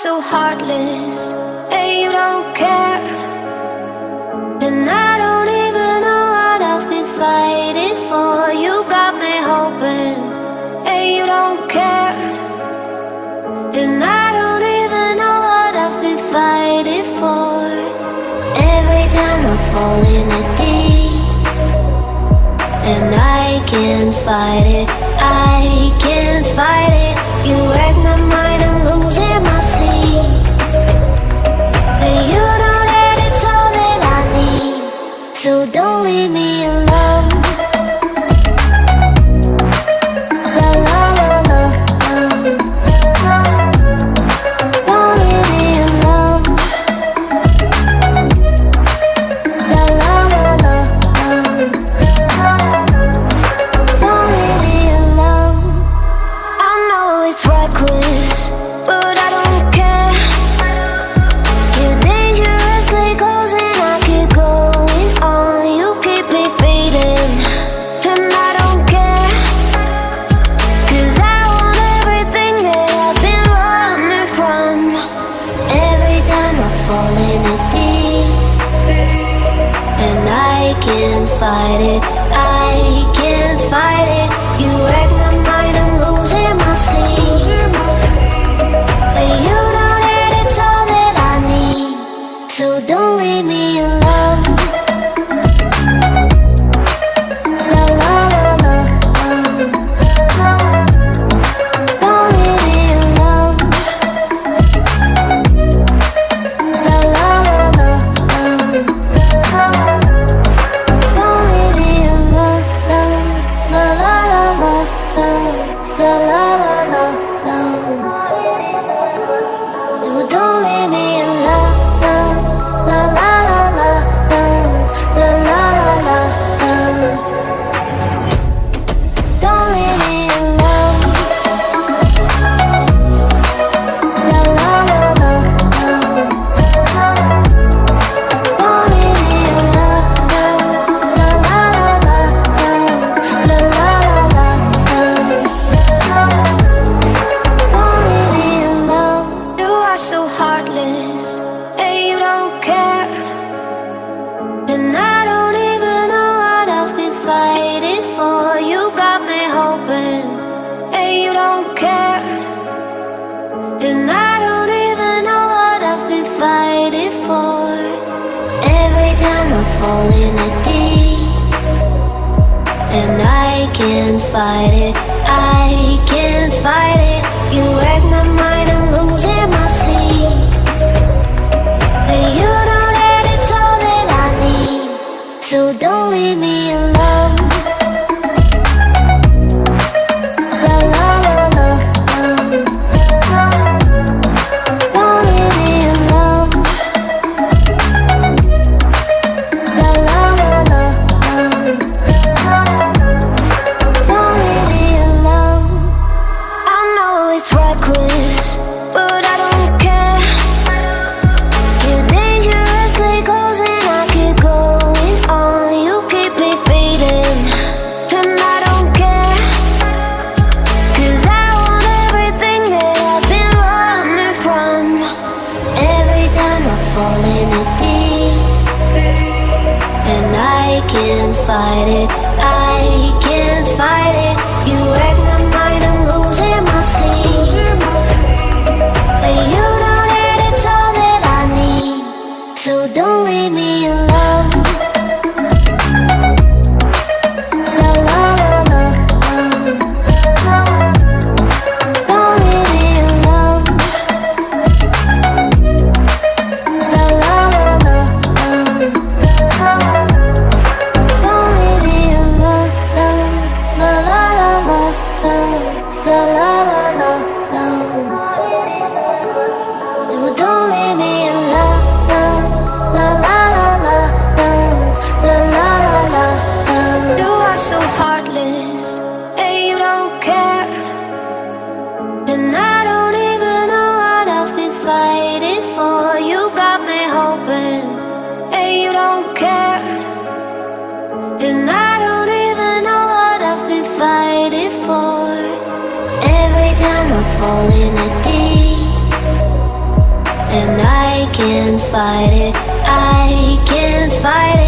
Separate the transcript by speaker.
Speaker 1: So heartless, and you don't care. And I don't even know what I've been fighting for. You got me hoping, and you don't care. And I don't even know what I've been fighting for. Every time I fall in the deep, and I can't fight it, I can't fight it. You wreck my mind, I'm losing my sleep. And you know that it's all that I need, so don't leave me alone. La la la la, don't leave me alone. La la la la, don't leave me alone. I know it's reckless, but I don't care. You're dangerously close and I keep going on. You keep me fading, and I don't care. 'Cause I want everything that I've been running from. Every time I fall in it deep, and I can't fight it, I can't fight it. You wreck my mind, I'm losing my sleep. And you know that it's all that I need, so don't leave me alone. La la la la, don't leave me alone. La la la la, don't leave me alone. La la la la, la la la la, you don't leave me alone. La la la la, la la la la, don't leave me alone. La la la la, don't leave me alone. La la la la, la la la la, don't leave me alone. You are so heartless, and you don't care. And I don't even know what I've been fighting for. You got me hoping, and you don't care. And I don't even know what I've been fighting for. Every time I fall in the deep, and I can't fight it, I can't fight it. You wreck my mind, I'm losing my sleep. And you know that it's all that I need, so don't leave me alone. La la la la, don't leave me alone. La la la la, don't leave me alone. I know it's reckless, but I don't care. You're dangerously close and I keep going on. You keep me fading, and I don't care. 'Cause I want everything that I've been running from. Every time I fall in it deep, and I can't fight it, I can't fight it. You wreck my mind, I'm losing my sleep. And you know that it's all that I need, so don't leave me alone. La la la la, don't leave me alone. La la la la, don't leave me alone. falling a deep, and I can't fight it. I can't fight it.